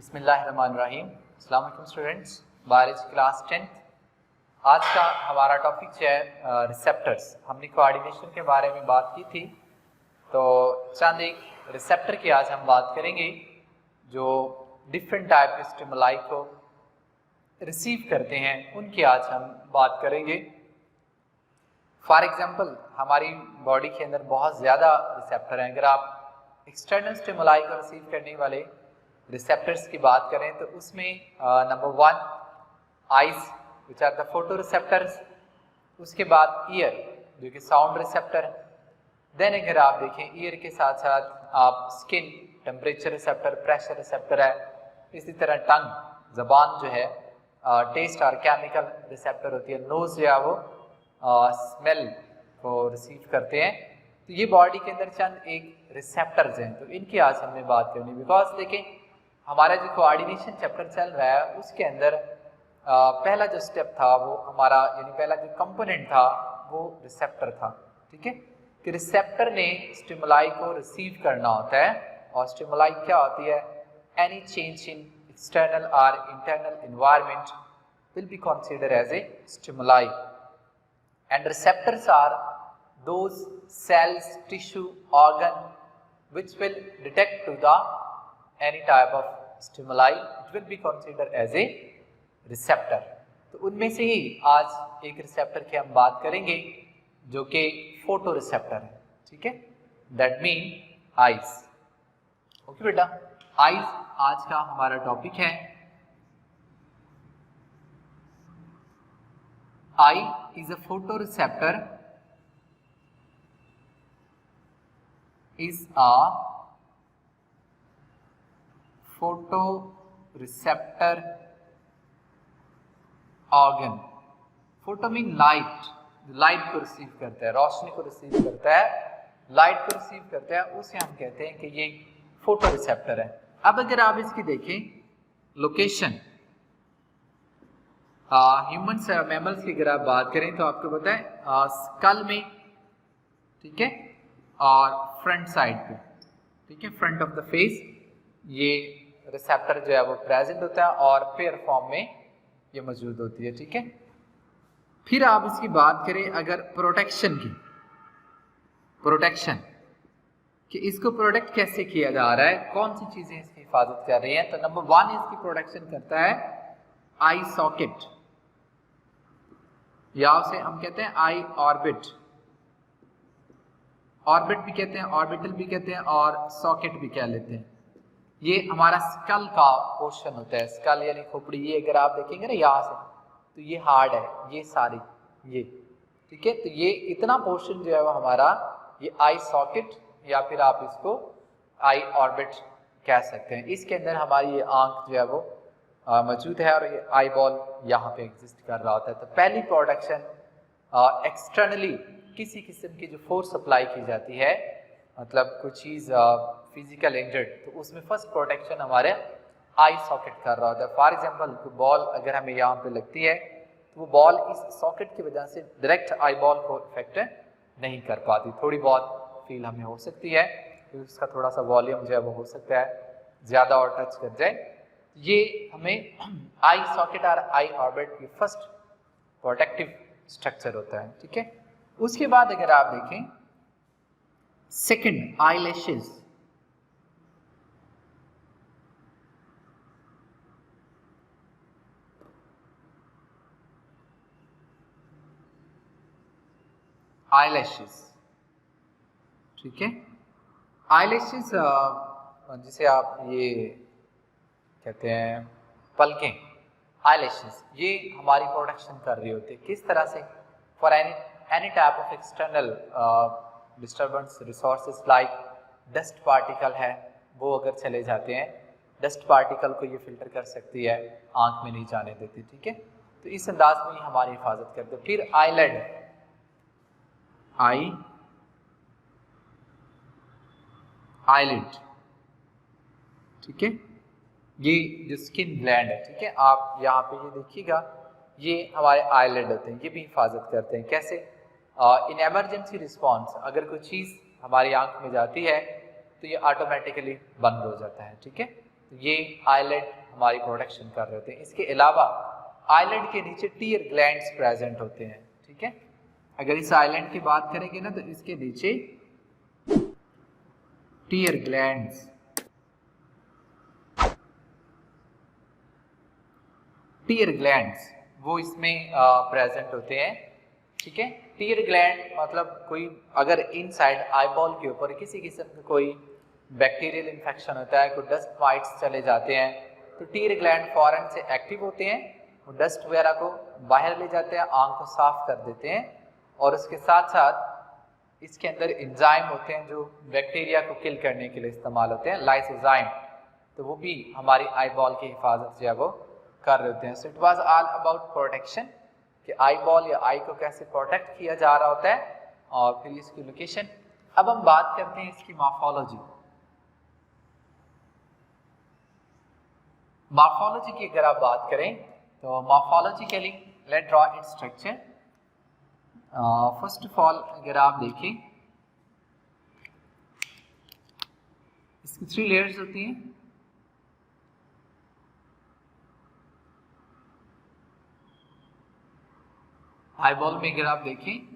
बिस्मिल्लाहिर्रहमानिर्रहीम। अस्सलाम वालेकुम स्टूडेंट्स, बायोलॉजी क्लास 10th। आज का हमारा टॉपिक है रिसेप्टर्स। हमने कोऑर्डिनेशन के बारे में बात की थी, तो चंद एक रिसेप्टर की आज हम बात करेंगे जो डिफरेंट टाइप के स्टिमुलाई को रिसीव करते हैं, उनकी आज हम बात करेंगे। फॉर एग्जांपल हमारी बॉडी के अंदर बहुत ज़्यादा रिसेप्टर हैं। अगर आप एक्सटर्नल स्टिमुलाई को रिसीव करने वाले रिसेप्टर्स की बात करें तो उसमें number 1 eyes which are the photoreceptors, उसके बाद ईयर जो कि साउंड रिसेप्टर। देन अगर आप देखें ईयर के साथ साथ आप skin temperature receptor, pressure receptor है। इसी तरह टंग जबान जो है टेस्ट और केमिकल रिसेप्टर होती है। नोज जो है वो स्मेल को रिसीव करते हैं। तो ये बॉडी के अंदर चंद एक रिसेप्टर्स हैं, तो इनकी आज हमने बात करनी। बिकॉज देखें हमारा जो कोऑर्डिनेशन चैप्टर चल रहा है उसके अंदर पहला जो स्टेप था वो हमारा, यानी पहला जो कंपोनेंट था वो रिसेप्टर था। ठीक है, कि रिसेप्टर ने स्टिमुलाई को रिसीव करना होता है। और स्टिमुलाई क्या होती है? एनी चेंज इन एक्सटर्नल और internal environment will be considered as a stimuli, and receptors are those cells, tissue, organ which will detect to the any type of stimuli, it will be considered as a receptor। तो उनमें से ही आज एक receptor की हम बात करेंगे जो कि फोटो रिसेप्टर है। ठीक है, दैट मीन आइज। ओके बेटा, आइज आज का हमारा टॉपिक है। Eye is a photo receptor is a photoreceptor organ। Photo mean light, light को रिसीव करता है, रोशनी को रिसीव करता है, लाइट को रिसीव करता है, उसे हम कहते हैं कि ये फोटो रिसेप्टर है। अब अगर आप इसकी देखें लोकेशन, ह्यूमन्स और मैमल्स की अगर आप बात करें तो आपको पता है स्कल में, ठीक है, और फ्रंट साइड पे, ठीक है, फ्रंट ऑफ द फेस ये रिसेप्टर जो है वो प्रेजेंट होता है और पेयर फॉर्म में ये मौजूद होती है। ठीक है, फिर आप इसकी बात करें अगर प्रोटेक्शन की, प्रोटेक्शन कि इसको प्रोटेक्ट कैसे किया जा रहा है, कौन सी चीजें इसकी हिफाजत कर रही हैं, तो नंबर 1 इसकी प्रोटेक्शन करता है आई सॉकेट, या उसे हम कहते हैं आई ऑर्बिट। ऑर्बिट भी कहते हैं, ऑर्बिटल भी कहते हैं और सॉकेट भी कह लेते हैं। ये हमारा स्कल का पोर्शन होता है। स्कल यानी खोपड़ी, ये अगर आप देखेंगे ना यहाँ से तो ये हार्ड है, ये सारी ये, ठीक है, तो ये इतना पोर्शन जो है वो हमारा ये आई सॉकेट या फिर आप इसको आई ऑर्बिट कह सकते हैं। इसके अंदर हमारी ये आंख जो है वो मौजूद है और ये आई बॉल यहाँ पे एग्जिस्ट कर रहा होता है। तो पहली प्रोडक्शन एक्सटर्नली किसी किस्म की जो फोर्स सप्लाई की जाती है, मतलब कोई चीज़ फिजिकल इंजर्ड, तो उसमें फर्स्ट प्रोटेक्शन हमारे आई सॉकेट कर रहा होता है। फॉर एग्जांपल कोई बॉल अगर हमें यहाँ पे लगती है तो वो बॉल इस सॉकेट की वजह से डायरेक्ट आई बॉल को इफेक्ट नहीं कर पाती। थोड़ी बहुत फील हमें हो सकती है क्योंकि उसका थोड़ा सा वॉल्यूम जो है वो हो सकता है ज़्यादा और टच कर जाए। ये हमें आई सॉकेट और आई ऑर्बिट ये फर्स्ट प्रोटेक्टिव स्ट्रक्चर होता है। ठीक है, उसके बाद अगर आप देखें सेकंड आईलैशेस, आईलैशेस, ठीक है, आईलैशेस जिसे आप ये कहते हैं पलकें, आईलैशेस ये हमारी प्रोटेक्शन कर रही होती है। किस तरह से? For any type of external disturbance resources like dust particle है, वो अगर चले जाते हैं डस्ट पार्टिकल को ये फिल्टर कर सकती है, आंख में नहीं जाने देती। ठीक है, तो इस अंदाज में हमारी हिफाजत करते हैं। फिर आईलेड, आईलिड, ठीक है, ये जो स्किन ग्लैंड है, ठीक है, आप यहाँ पे ये देखिएगा, ये हमारे आईलिड होते हैं, ये भी हिफाजत करते हैं। कैसे? इन एमरजेंसी रिस्पॉन्स अगर कोई चीज़ हमारी आंख में जाती है तो ये ऑटोमेटिकली बंद हो जाता है। ठीक है, तो ये आईलेड हमारी प्रोटेक्शन कर रहे होते हैं। इसके अलावा आइलैंड के नीचे टीयर ग्लैंड्स प्रेजेंट होते हैं, ठीक है। अगर इस आइलैंड की बात करेंगे ना तो इसके नीचे टीयर ग्लैंड्स वो इसमें प्रेजेंट होते हैं, ठीक है। टीयर ग्लैंड मतलब कोई अगर इनसाइड आईबॉल के ऊपर किसी किस्म का कोई बैक्टीरियल इन्फेक्शन होता है, कोई डस्ट माइट्स चले जाते हैं, तो टीयर ग्लैंड फौरन से एक्टिव होते हैं, वो डस्ट वगैरह को बाहर ले जाते हैं, आंख को साफ कर देते हैं, और उसके साथ साथ इसके अंदर एंजाइम होते हैं जो बैक्टीरिया को किल करने के लिए इस्तेमाल होते हैं, लाइसोजाइम, तो वो भी हमारी आईबॉल की हिफाजत जो है वो कर रहे होते हैं। So it was all about protection, कि आईबॉल या आई को कैसे प्रोटेक्ट किया जा रहा होता है और फिर इसकी लोकेशन। अब हम बात करते हैं इसकी मॉर्फोलॉजी। मॉर्फोलॉजी की अगर आप बात करें तो morphologically let draw its structure. First of all अगर आप देखें इसकी 3 लेयर्स होती हैं। आईबॉल में अगर आप देखें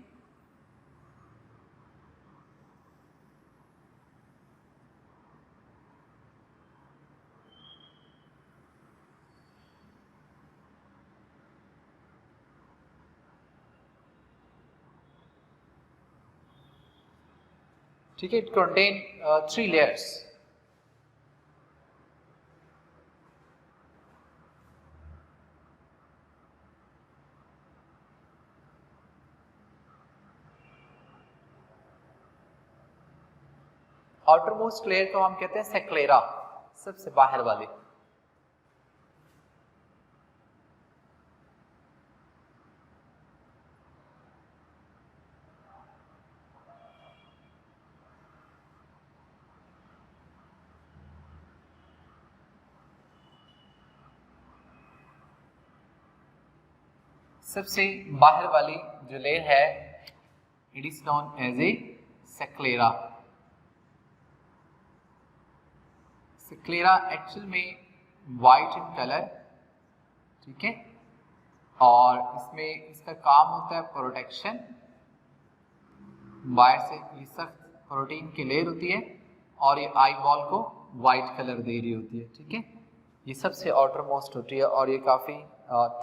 ठीक है, it contain 3 layers. Outer most layer को हम कहते हैं सेक्लेरा, सबसे बाहर वाली। सबसे बाहर वाली जो लेयर है it is known as a sclera. Sclera actual में वाइट इन कलर, ठीक है, और इसमें इसका काम होता है प्रोटेक्शन। बाहर से ये सख्त प्रोटीन की लेयर होती है और ये आई बॉल को वाइट कलर दे रही होती है, ठीक है। ये सबसे आउटर मोस्ट होती है और ये काफ़ी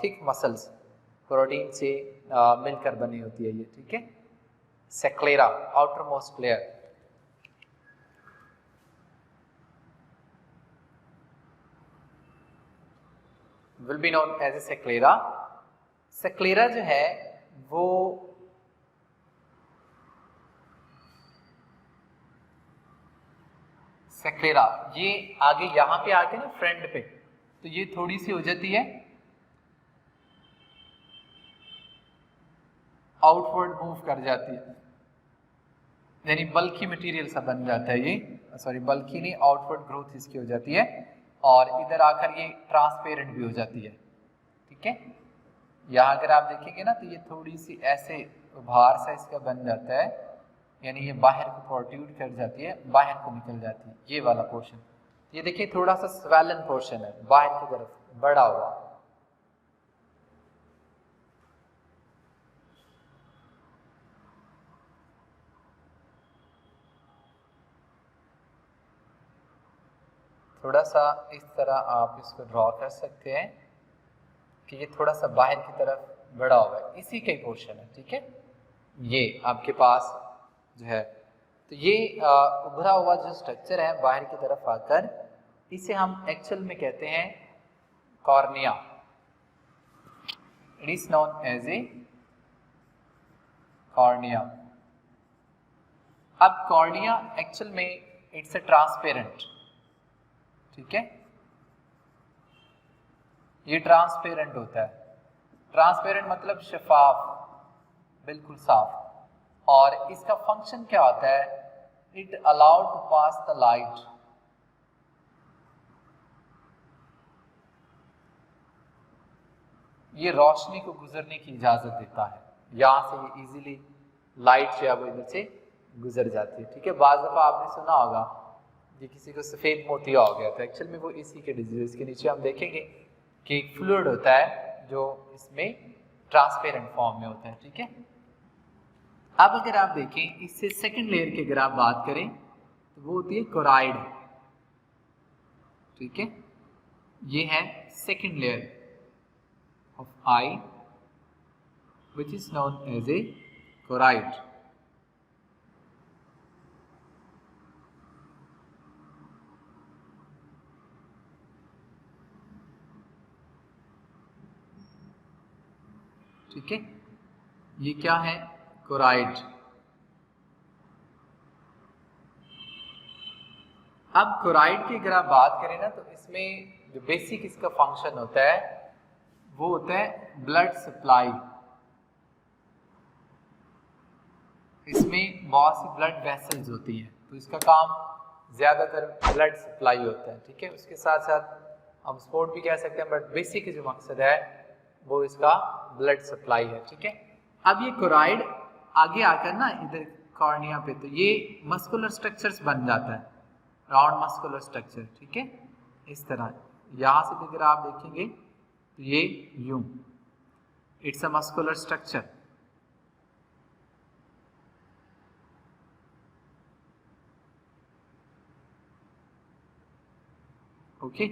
थिक मसल्स प्रोटीन से मिलकर बनी होती है ये, ठीक है। Sclera outermost layer. Will be known as a sclera. Sclera जो है वो सेक्लेरा ये आगे यहाँ पे आके ना फ्रंट पे, तो ये थोड़ी सी हो जाती है आउटवर्ड मूव कर जाती है, यानी बल्कि मटेरियल सा बन जाता है ये, सॉरी बल्कि नहीं, आउटवर्ड ग्रोथ इसकी हो जाती है और इधर आकर ये ट्रांसपेरेंट भी हो जाती है, ठीक है। यहाँ अगर आप देखेंगे ना तो ये थोड़ी सी ऐसे उभार सा इसका बन जाता है, यानी ये बाहर को प्रोट्रूड कर जाती है, बाहर को निकल जाती है, ये वाला पोर्शन। ये देखिए थोड़ा सा स्वेलन पोर्शन है बाहर की तरफ बड़ा हुआ। थोड़ा सा इस तरह आप इसको ड्रॉ कर सकते हैं कि ये थोड़ा सा बाहर की तरफ बड़ा हुआ है, इसी का पोर्शन है, ठीक है। ये आपके पास जो है तो ये उभरा हुआ जो स्ट्रक्चर है बाहर की तरफ आकर, इसे हम एक्चुअल में कहते हैं cornea. It is known as a cornea. अब कॉर्निया एक्चुअल में इट्स ए ट्रांसपेरेंट, ठीक है, ये ट्रांसपेरेंट होता है। ट्रांसपेरेंट मतलब शफाफ, बिल्कुल साफ, और इसका फंक्शन क्या होता है, it allow to pass the light. ये रोशनी को गुजरने की इजाजत देता है, यहां से ये इजीली लाइट जो है वो इधर से गुजर जाती है, ठीक है। बाज़ दफा आपने सुना होगा ये किसी को सफ़ेद मोतिया हो गया, तो एक्चुअल में वो इसी के डिजीज। इसके नीचे हम देखेंगे कि एक फ्लूइड होता है जो इसमें ट्रांसपेरेंट फॉर्म में होता है, ठीक है। अब अगर आप देखें इससे सेकंड लेयर की अगर आप बात करें तो वो होती है कोराइड, ठीक है। ये है second layer of I which is known as a choroid. ठीक है, ये क्या है, कोराइड। अब कोराइड की अगर आप बात करें ना, तो इसमें जो बेसिक इसका फंक्शन होता है वो होता है ब्लड सप्लाई। इसमें बहुत सी ब्लड वेसल्स होती हैं, तो इसका काम ज़्यादातर ब्लड सप्लाई होता है, ठीक है। उसके साथ साथ हम स्पोर्ट भी कह सकते हैं, बट बेसिक जो मकसद है वो इसका ब्लड सप्लाई है, ठीक है। अब ये कोराइड आगे आकर ना इधर कॉर्निया पे, तो ये मस्कुलर स्ट्रक्चर्स बन जाता है, राउंड मस्कुलर स्ट्रक्चर, ठीक है। इस तरह यहाँ से भी अगर आप देखेंगे तो ये यूं, it's a muscular structure. Okay,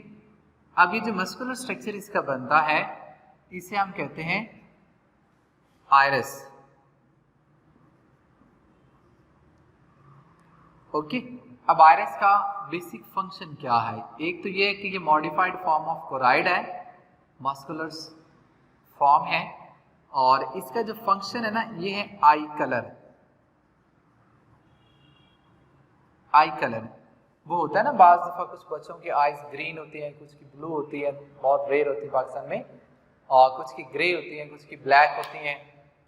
अब ये जो मस्कुलर स्ट्रक्चर इसका बनता है इसे हम कहते हैं आइरिस। ओके, अब आइरिस का बेसिक फंक्शन क्या है? एक तो ये है कि ये मॉडिफाइड फॉर्म ऑफ कोराइड है, मस्कुलर फॉर्म है, और इसका जो फंक्शन है ना ये है आई कलर। आई कलर वो होता है ना, बाज दफा कुछ बच्चों की आईज ग्रीन होती हैं, कुछ की ब्लू होती है, बहुत रेयर होती है पाकिस्तान में, और कुछ की ग्रे होती हैं, कुछ की ब्लैक होती हैं।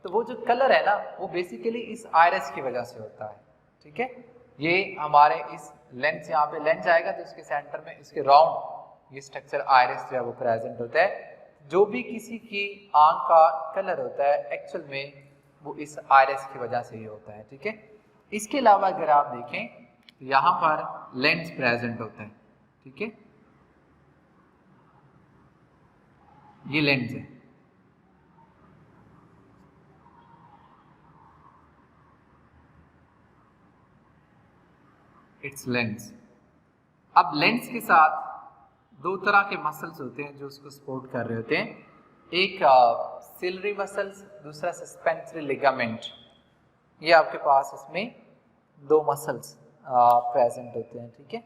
तो वो जो कलर है ना वो बेसिकली इस आइरिस की वजह से होता है, ठीक है। ये हमारे इस लेंस, यहाँ पे लेंस आएगा तो इसके सेंटर में इसके राउंड ये स्ट्रक्चर आइरिस जो है वो प्रेजेंट होता है। जो भी किसी की आंख का कलर होता है एक्चुअल में वो इस आइरिस की वजह से ही होता है, ठीक है। इसके अलावा अगर आप देखें तो यहाँ पर लेंस प्रेजेंट होता है, ठीक है। ये लेंस है, इट्स लेंस। अब लेंस के साथ दो तरह के मसल्स होते हैं जो उसको सपोर्ट कर रहे होते हैं, एक सिलरी मसल्स, दूसरा सस्पेंसरी लिगामेंट। ये आपके पास इसमें दो मसल्स प्रेजेंट होते हैं, ठीक है।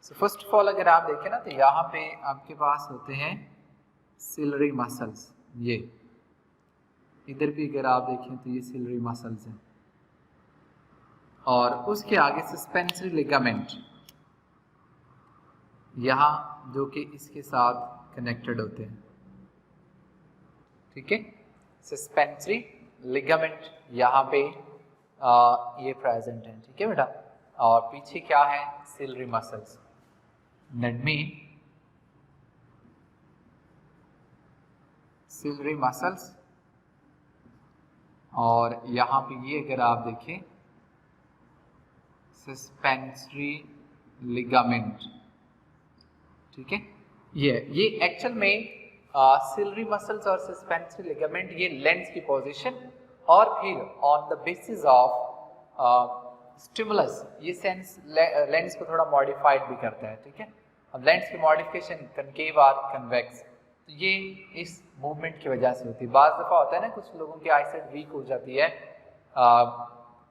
सो फर्स्ट ऑफ ऑल अगर आप देखें ना तो यहाँ पे आपके पास होते हैं सिलरी मसल्स। ये इधर भी अगर आप देखें तो ये सिलरी मसल्स हैं, और उसके आगे सस्पेंसरी लिगामेंट यहाँ जो कि इसके साथ कनेक्टेड होते हैं, ठीक है। सस्पेंसरी लिगामेंट यहाँ पे ये प्रेजेंट है, ठीक है बेटा। और पीछे क्या है, ciliary muscles. That mean ciliary muscles, और यहाँ पे ये अगर आप देखें सस्पेंसरी लिगामेंट, ठीक है। ये एक्चुअल में सिलरी मसल्स और सस्पेंसरी लिगामेंट ये लेंस की पोजीशन और फिर on the basis of stimulus ये लेंस को थोड़ा मॉडिफाइड भी करता है, ठीक है। अब लेंस की मॉडिफिकेशन कनकेव और कन्वेक्स, तो ये इस मूवमेंट की वजह से होती है। बाज़ दफ़ा होता है ना कुछ लोगों की आईसाइट वीक हो जाती है,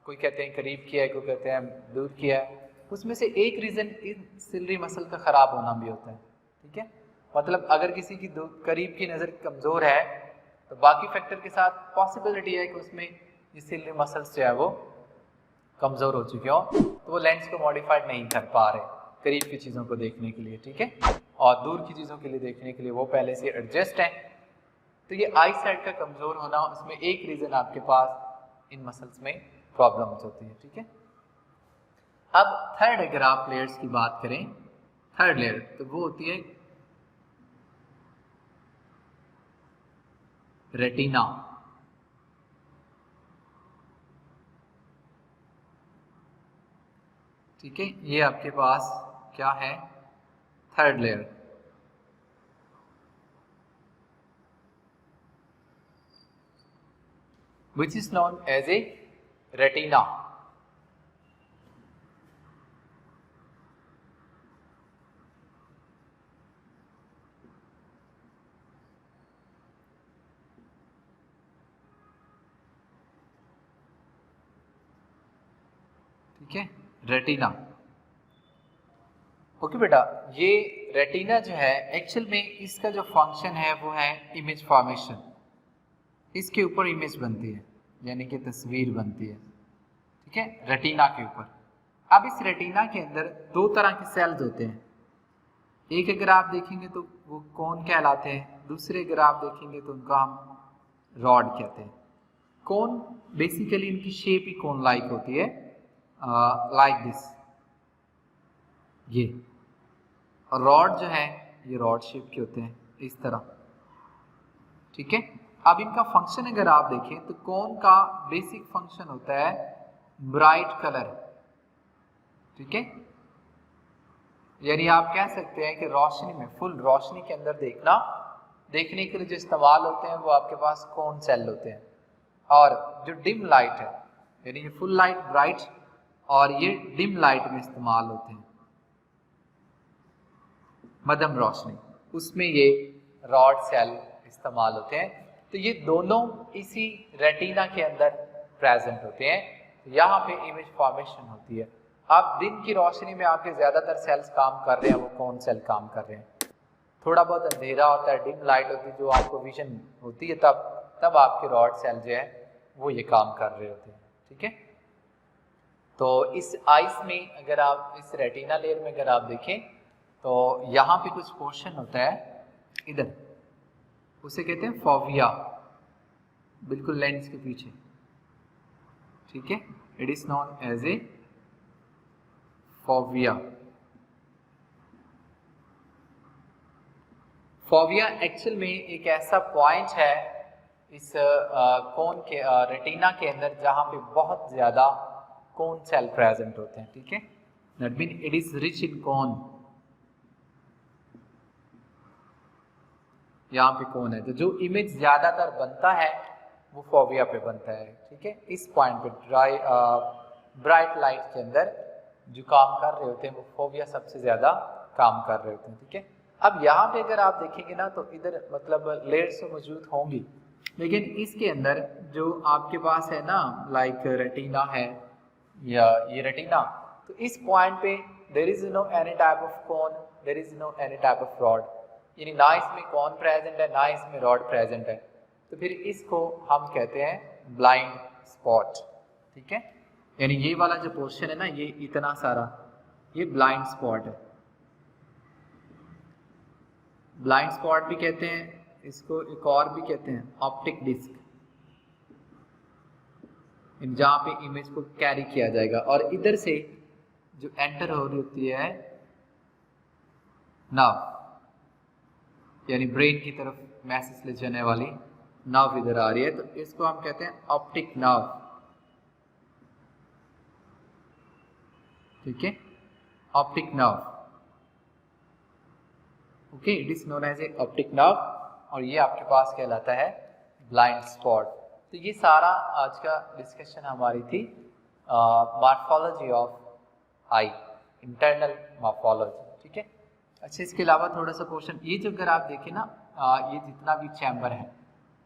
कोई कहते हैं करीब किया है, कोई कहते हैं दूर किया है, उसमें से एक रीज़न इन सिलरी मसल का ख़राब होना भी होता है, ठीक है। मतलब अगर किसी की करीब की नज़र कमज़ोर है तो बाकी फैक्टर के साथ पॉसिबिलिटी है कि उसमें ये सिलरी मसल्स जो है वो कमज़ोर हो चुके हो, तो वो लेंस को मॉडिफाइड नहीं कर पा रहे करीब की चीज़ों को देखने के लिए, ठीक है। और दूर की चीज़ों के लिए देखने के लिए वो पहले से एडजस्ट हैं। तो ये आई साइड का कमज़ोर होना, उसमें एक रीज़न आपके पास इन मसल्स में प्रॉब्लम्स होती है, ठीक है। अब थर्ड अगर आप लेयर्स की बात करें, थर्ड लेयर तो वो होती है रेटिना। ठीक है, ये आपके पास क्या है, third layer. which is known as a retina। ठीक है, रेटिना। ओके बेटा, ये रेटिना जो है एक्चुअल में इसका जो फंक्शन है वो है इमेज फॉर्मेशन। इसके ऊपर इमेज बनती है, यानी कि तस्वीर बनती है। ठीक है, रेटिना के ऊपर। अब इस रेटिना के अंदर दो तरह के सेल्स होते हैं। एक अगर आप देखेंगे तो वो कोन कहलाते हैं, दूसरे अगर आप देखेंगे तो उनका हम रॉड कहते हैं। कोन बेसिकली इनकी शेप ही कोन लाइक होती है, लाइक दिस, ये। और रॉड जो है ये रॉड शेप के होते हैं, इस तरह। ठीक है, अब इनका फंक्शन अगर आप देखें तो कोन का बेसिक फंक्शन होता है ब्राइट कलर। ठीक है, यानी आप कह सकते हैं कि रोशनी में, फुल रोशनी के अंदर देखने के लिए जो इस्तेमाल होते हैं वो आपके पास कोन सेल होते हैं। और जो डिम लाइट है, यानी ये फुल लाइट ब्राइट और ये डिम लाइट में इस्तेमाल होते हैं, मध्यम रोशनी, उसमें ये रॉड सेल इस्तेमाल होते हैं। तो ये दोनों इसी रेटिना के अंदर प्रेजेंट होते हैं। तो यहाँ पे इमेज फॉर्मेशन होती है। अब दिन की रोशनी में आपके ज़्यादातर सेल्स काम कर रहे हैं, वो कौन सेल काम कर रहे हैं। थोड़ा बहुत अंधेरा होता है, डिम लाइट होती है, जो आपको विजन होती है, तब आपके रॉड सेल जो है वो ये काम कर रहे होते हैं। ठीक है, तो इस आइस में अगर आप, इस रेटिना लेयर में अगर आप देखें तो यहाँ पे कुछ पोर्शन होता है इधर, उसे कहते हैं फोविया, बिल्कुल लेंस के पीछे। ठीक है, it is known as a fovea. Fovea actual में एक ऐसा पॉइंट है इस कोन के रेटिना के अंदर जहां पे बहुत ज्यादा कोन सेल प्रेजेंट होते हैं। ठीक है, that mean it is rich in cone. यहाँ पे कौन है, तो जो इमेज ज्यादातर बनता है वो फोविया पे बनता है। ठीक है, इस पॉइंट पे ब्राइट लाइट के अंदर जो काम कर रहे होते हैं वो फोविया सबसे ज्यादा काम कर रहे होते हैं। ठीक है, अब यहाँ पे अगर आप देखेंगे ना तो इधर मतलब लेयर्स तो मौजूद होंगी, लेकिन इसके अंदर जो आपके पास है ना, लाइक रेटिना है या ये रेटिना, तो इस पॉइंट पे there is no any type of cone, there is no any type of rod, यानी ना इसमें कौन प्रेजेंट है ना इसमें रॉड प्रेजेंट है। तो फिर इसको हम कहते हैं ब्लाइंड स्पॉट। ठीक है, यानी ये वाला जो पोर्शन है ना, ये इतना सारा, ये ब्लाइंड स्पॉट है। ब्लाइंड स्पॉट भी कहते हैं इसको, एक और भी कहते हैं ऑप्टिक डिस्क, जहाँ पे इमेज को कैरी किया जाएगा। और इधर से जो एंटर हो रही होती है नर्व, यानी ब्रेन की तरफ मैसेज ले जाने वाली नर्व इधर आ रही है, तो इसको हम कहते हैं ऑप्टिक नर्व। ठीक है, optic nerve. Okay, it is known as a optic nerve, और ये आपके पास कहलाता है ब्लाइंड स्पॉट। तो ये सारा आज का डिस्कशन हमारी थी morphology of I, internal morphology. ठीक है, अच्छा, इसके अलावा थोड़ा सा क्वेश्चन, ये जो अगर आप देखें ना, ये जितना भी चैम्बर है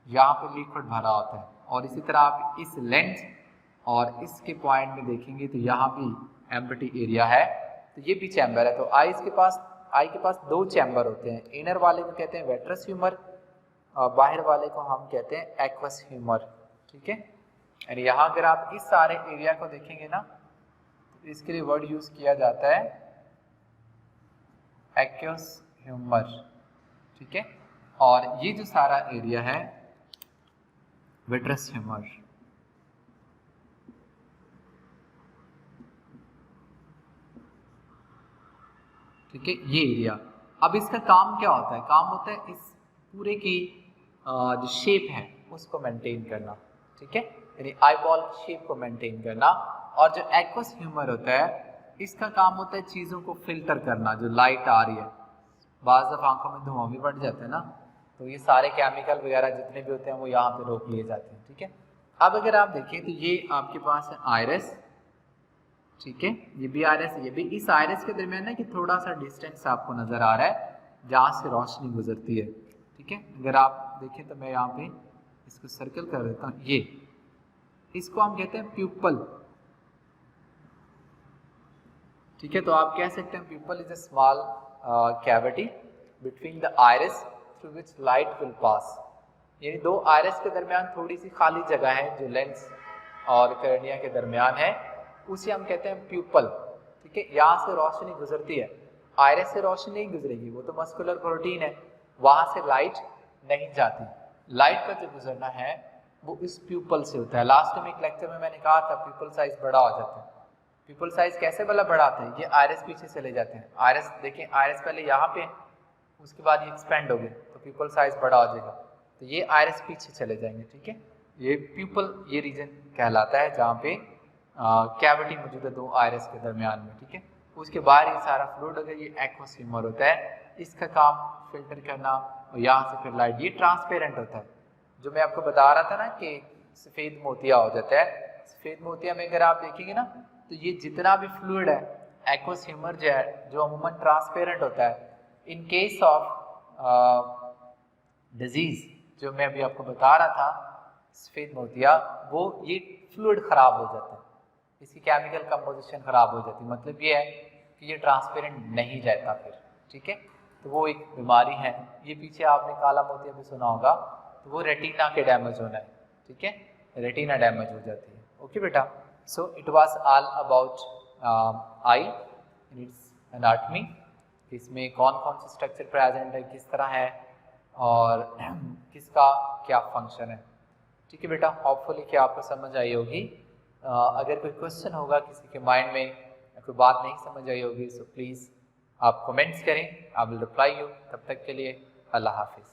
यहाँ पे लिक्विड भरा होता है, और इसी तरह आप इस लेंस और इसके पॉइंट में देखेंगे तो यहाँ भी एम्प्टी एरिया है, तो ये भी चैम्बर है। तो आई के पास दो चैम्बर होते हैं, इनर वाले को कहते हैं वेट्रस ह्यूमर और बाहर वाले को हम कहते हैं एक्वस ह्यूमर। ठीक है, यानी यहाँ अगर आप इस सारे एरिया को देखेंगे ना, तो इसके लिए वर्ड यूज किया जाता है एक्वस ह्यूमर। ठीक है, और ये जो सारा एरिया है विट्रस ह्यूमर। ठीक है, ये एरिया। अब इसका काम क्या होता है, काम होता है इस पूरे की जो शेप है उसको मेंटेन करना। ठीक है, यानी आईबॉल शेप को मेंटेन करना। और जो एक्वस ह्यूमर होता है इसका काम होता है चीज़ों को फिल्टर करना, जो लाइट आ रही है, बाज़ दफ़ा आंखों में धुआं भी बढ़ जाता है ना, तो ये सारे केमिकल वगैरह जितने भी होते हैं वो यहाँ पे रोक लिए जाते हैं, ठीक है। अब अगर आप देखें तो ये आपके पास है आयरस, ठीक है, ये भी आयरस, ये भी। इस आयरस के दरमियान ना कि थोड़ा सा डिस्टेंस आपको नज़र आ रहा है जहाँ से रोशनी गुजरती है, ठीक है। अगर आप देखें तो मैं यहाँ पे इसको सर्कल कर देता हूँ, ये इसको हम कहते हैं प्यूपल, ठीक है। तो आप कह सकते हैं pupil is a small cavity between the iris through which light will pass, यानी दो आयरस के दरमियान थोड़ी सी खाली जगह है जो लेंस और कर्निया के दरमियान है, उसे हम कहते हैं प्यूपल, ठीक है। यहाँ से रोशनी गुजरती है, आयरस से रोशनी नहीं गुजरेगी, वो तो मस्कुलर प्रोटीन है, वहाँ से लाइट नहीं जाती। लाइट का जो गुजरना है वो इस प्यूपल से होता है। लास्ट में एक लेक्चर में मैंने कहा था प्यूपल साइज बड़ा हो जाता है। प्यूपल साइज कैसे वाला बढ़ाते हैं, ये आयरस पीछे चले जाते हैं, आयरस देखें, आयरस पहले यहाँ पे, उसके बाद ये एक्सपेंड हो गए तो प्यूपल साइज बड़ा हो जाएगा, तो ये आयरस पीछे चले जाएंगे, ठीक है। ये प्यूपल ये रीजन कहलाता है जहाँ पे कैविटी मौजूद है दो आयरस के दरमियान में, ठीक है। उसके बाहर ये सारा फ्लूइड होगा, ये एक्वस ह्यूमर होता है, इसका काम फिल्टर करना, और यहाँ से फिर लाइट, ये ट्रांसपेरेंट होता है। जो मैं आपको बता रहा था ना कि सफ़ेद मोतिया हो जाता है, सफ़ेद मोतिया में अगर आप देखेंगे ना तो ये जितना भी फ्लूइड है, एक्वस ह्यूमर जो है, जो अमूमन ट्रांसपेरेंट होता है, इन केस ऑफ डिजीज़ जो मैं अभी आपको बता रहा था सफ़ेद मोतिया, वो ये फ्लूइड ख़राब हो जाता है, इसकी केमिकल कंपोजिशन ख़राब हो जाती है, मतलब ये है कि ये ट्रांसपेरेंट नहीं रहता फिर, ठीक है। तो वो एक बीमारी है। ये पीछे आपने काला मोतिया भी सुना होगा, तो वो रेटिना के डैमेज होना है, ठीक है, रेटिना डैमेज हो जाती है। ओके बेटा, so it was all about I in its anatomy, इसमें कौन कौन से स्ट्रक्चर प्रेजेंट है, किस तरह है और किसका क्या फंक्शन है, ठीक है बेटा। होपफुली कि आपको समझ आई होगी। अगर कोई क्वेश्चन होगा किसी के माइंड में या कोई बात नहीं समझ आई होगी, सो प्लीज़ आप कमेंट्स करें, आई विल रिप्लाई यू। तब तक के लिए अल्लाह हाफिज़।